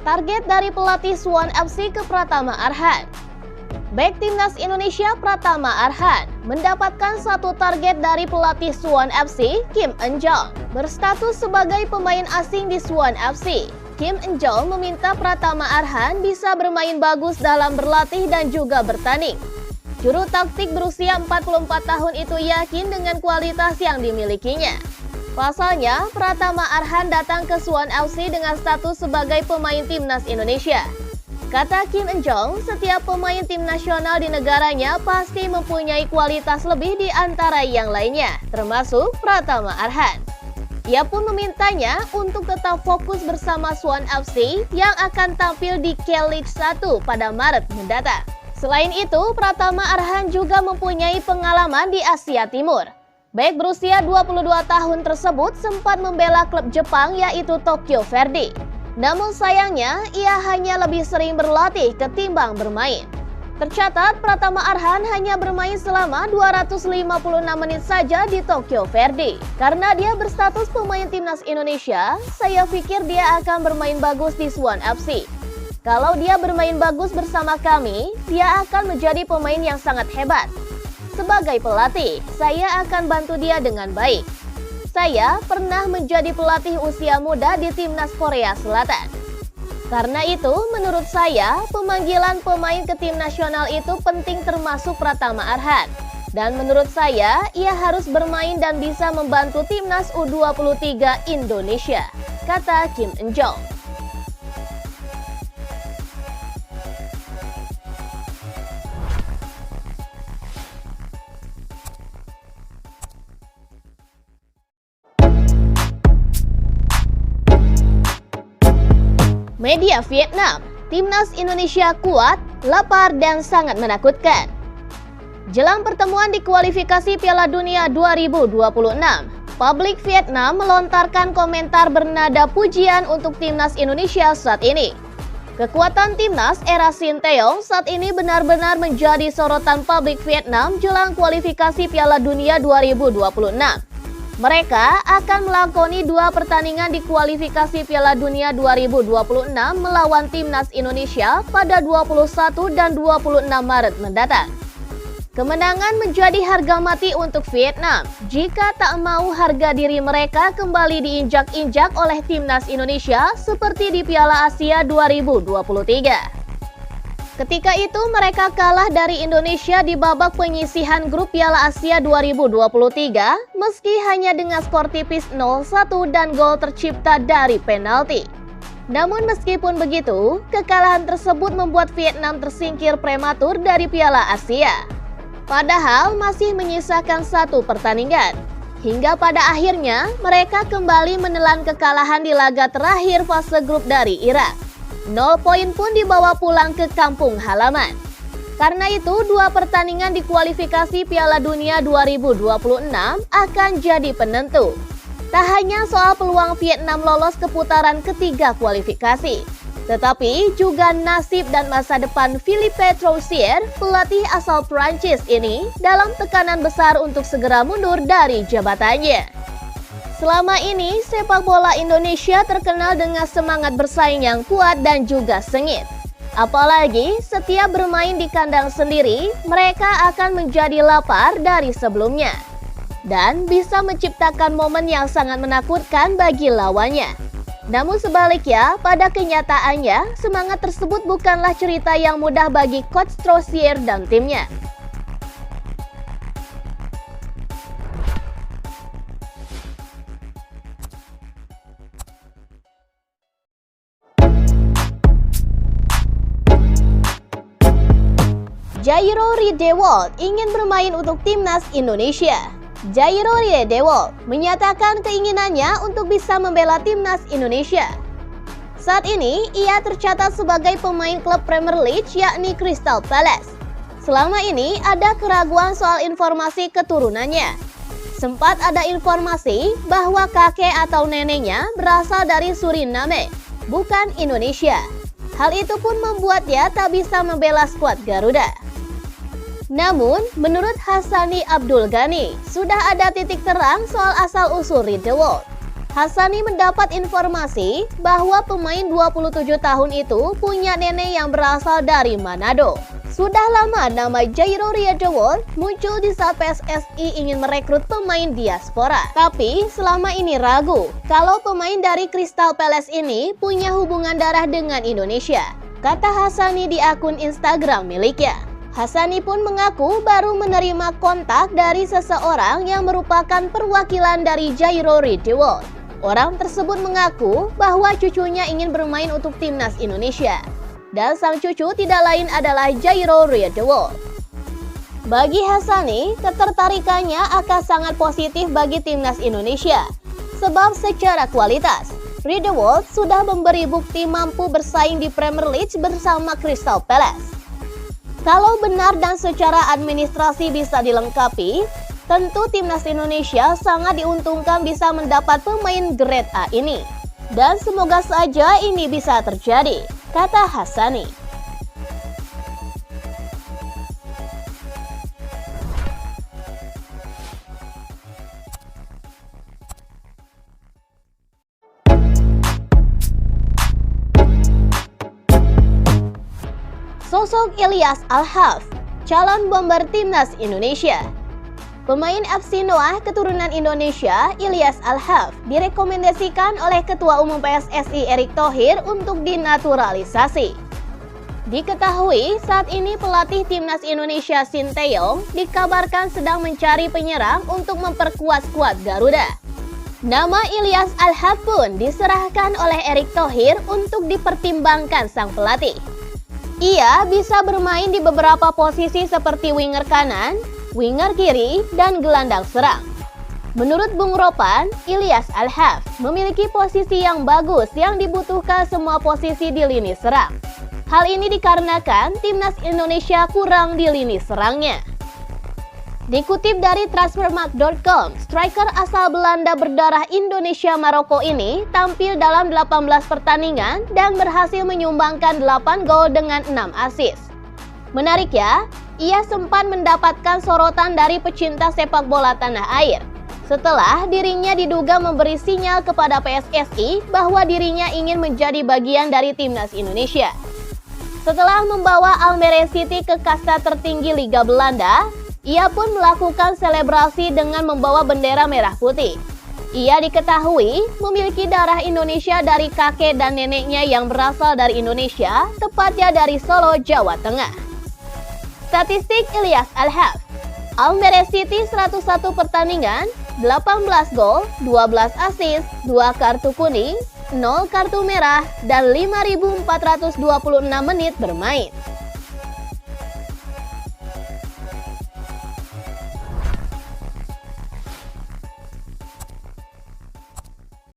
Target dari pelatih Suwon FC ke Pratama Arhan. Bek Timnas Indonesia Pratama Arhan mendapatkan satu target dari pelatih Suwon FC, Kim Eun-jong. Berstatus sebagai pemain asing di Suwon FC, Kim Eun-jong meminta Pratama Arhan bisa bermain bagus dalam berlatih dan juga bertanding. Juru taktik berusia 44 tahun itu yakin dengan kualitas yang dimilikinya. Pasalnya, Pratama Arhan datang ke Suwon FC dengan status sebagai pemain timnas Indonesia. Kata Kim Eun-jong, setiap pemain tim nasional di negaranya pasti mempunyai kualitas lebih di antara yang lainnya, termasuk Pratama Arhan. Ia pun memintanya untuk tetap fokus bersama Suwon FC yang akan tampil di K-League 1 pada Maret mendatang. Selain itu, Pratama Arhan juga mempunyai pengalaman di Asia Timur. Bek berusia 22 tahun tersebut sempat membela klub Jepang yaitu Tokyo Verdy. Namun sayangnya, ia hanya lebih sering berlatih ketimbang bermain. Tercatat, Pratama Arhan hanya bermain selama 256 menit saja di Tokyo Verdy. Karena dia berstatus pemain timnas Indonesia, saya pikir dia akan bermain bagus di Suwon FC. Kalau dia bermain bagus bersama kami, dia akan menjadi pemain yang sangat hebat. Sebagai pelatih, saya akan bantu dia dengan baik. Saya pernah menjadi pelatih usia muda di timnas Korea Selatan. Karena itu, menurut saya, pemanggilan pemain ke tim nasional itu penting termasuk Pratama Arhan. Dan menurut saya, ia harus bermain dan bisa membantu timnas U23 Indonesia, kata Kim Eun-jong. Media Vietnam, timnas Indonesia kuat, lapar, dan sangat menakutkan. Jelang pertemuan di kualifikasi Piala Dunia 2026, publik Vietnam melontarkan komentar bernada pujian untuk timnas Indonesia saat ini. Kekuatan timnas era Sinteyong saat ini benar-benar menjadi sorotan publik Vietnam jelang kualifikasi Piala Dunia 2026. Mereka akan melakoni 2 pertandingan di kualifikasi Piala Dunia 2026 melawan timnas Indonesia pada 21 dan 26 Maret mendatang. Kemenangan menjadi harga mati untuk Vietnam jika tak mau harga diri mereka kembali diinjak-injak oleh timnas Indonesia seperti di Piala Asia 2023. Ketika itu mereka kalah dari Indonesia di babak penyisihan grup Piala Asia 2023 meski hanya dengan skor tipis 0-1 dan gol tercipta dari penalti. Namun meskipun begitu, kekalahan tersebut membuat Vietnam tersingkir prematur dari Piala Asia. Padahal masih menyisakan 1 pertandingan. Hingga pada akhirnya mereka kembali menelan kekalahan di laga terakhir fase grup dari Irak. 0 poin pun dibawa pulang ke kampung halaman. Karena itu, 2 pertandingan di kualifikasi Piala Dunia 2026 akan jadi penentu. Tak hanya soal peluang Vietnam lolos ke putaran ketiga kualifikasi, tetapi juga nasib dan masa depan Philippe Troussier, pelatih asal Prancis ini, dalam tekanan besar untuk segera mundur dari jabatannya. Selama ini, sepak bola Indonesia terkenal dengan semangat bersaing yang kuat dan juga sengit. Apalagi setiap bermain di kandang sendiri, mereka akan menjadi lapar dari sebelumnya. Dan bisa menciptakan momen yang sangat menakutkan bagi lawannya. Namun sebaliknya, pada kenyataannya, semangat tersebut bukanlah cerita yang mudah bagi Coach Troussier dan timnya. Jairo Riedewald ingin bermain untuk timnas Indonesia. Jairo Riedewald menyatakan keinginannya untuk bisa membela timnas Indonesia. Saat ini, ia tercatat sebagai pemain klub Premier League yakni Crystal Palace. Selama ini ada keraguan soal informasi keturunannya. Sempat ada informasi bahwa kakek atau neneknya berasal dari Suriname, bukan Indonesia. Hal itu pun membuat dia tak bisa membela skuad Garuda. Namun, menurut Hassani Abdul Ghani, sudah ada titik terang soal asal-usul Riedewald. Hassani mendapat informasi bahwa pemain 27 tahun itu punya nenek yang berasal dari Manado. Sudah lama nama Jairo Riedewolf muncul di saat PSSI ingin merekrut pemain diaspora. Tapi selama ini ragu kalau pemain dari Crystal Palace ini punya hubungan darah dengan Indonesia, kata Hassani di akun Instagram miliknya. Hassani pun mengaku baru menerima kontak dari seseorang yang merupakan perwakilan dari Jairo Riedewolf. Orang tersebut mengaku bahwa cucunya ingin bermain untuk timnas Indonesia. Dan sang cucu tidak lain adalah Jairo Riedewolf. Bagi Hassani, ketertarikannya akan sangat positif bagi timnas Indonesia. Sebab secara kualitas, Riedewolf sudah memberi bukti mampu bersaing di Premier League bersama Crystal Palace. Kalau benar dan secara administrasi bisa dilengkapi, tentu timnas Indonesia sangat diuntungkan bisa mendapat pemain grade A ini. Dan semoga saja ini bisa terjadi, kata Hassani. Sosok Ilyas Al-Haf, calon bomber timnas Indonesia. Pemain FC Noah keturunan Indonesia, Ilyas Al-Haf, direkomendasikan oleh Ketua Umum PSSI Erick Thohir untuk dinaturalisasi. Diketahui saat ini pelatih timnas Indonesia Sinteyong dikabarkan sedang mencari penyerang untuk memperkuat skuad Garuda. Nama Ilyas Al-Haf pun diserahkan oleh Erick Thohir untuk dipertimbangkan sang pelatih. Ia bisa bermain di beberapa posisi seperti winger kanan, winger kiri, dan gelandang serang. Menurut Bung Ropan, Ilyas Al-Haf memiliki posisi yang bagus yang dibutuhkan semua posisi di lini serang. Hal ini dikarenakan timnas Indonesia kurang di lini serangnya. Dikutip dari Transfermarkt.com, striker asal Belanda berdarah Indonesia Maroko ini tampil dalam 18 pertandingan dan berhasil menyumbangkan 8 gol dengan 6 assist. Menariknya, ia sempat mendapatkan sorotan dari pecinta sepak bola tanah air setelah dirinya diduga memberi sinyal kepada PSSI bahwa dirinya ingin menjadi bagian dari timnas Indonesia. Setelah membawa Almere City ke kasta tertinggi Liga Belanda, ia pun melakukan selebrasi dengan membawa bendera merah putih. Ia diketahui memiliki darah Indonesia dari kakek dan neneknya yang berasal dari Indonesia, tepatnya dari Solo, Jawa Tengah. Statistik Ilyas Al-Haf: Almere City 101 pertandingan, 18 gol, 12 assist, 2 kartu kuning, 0 kartu merah, dan 5.426 menit bermain.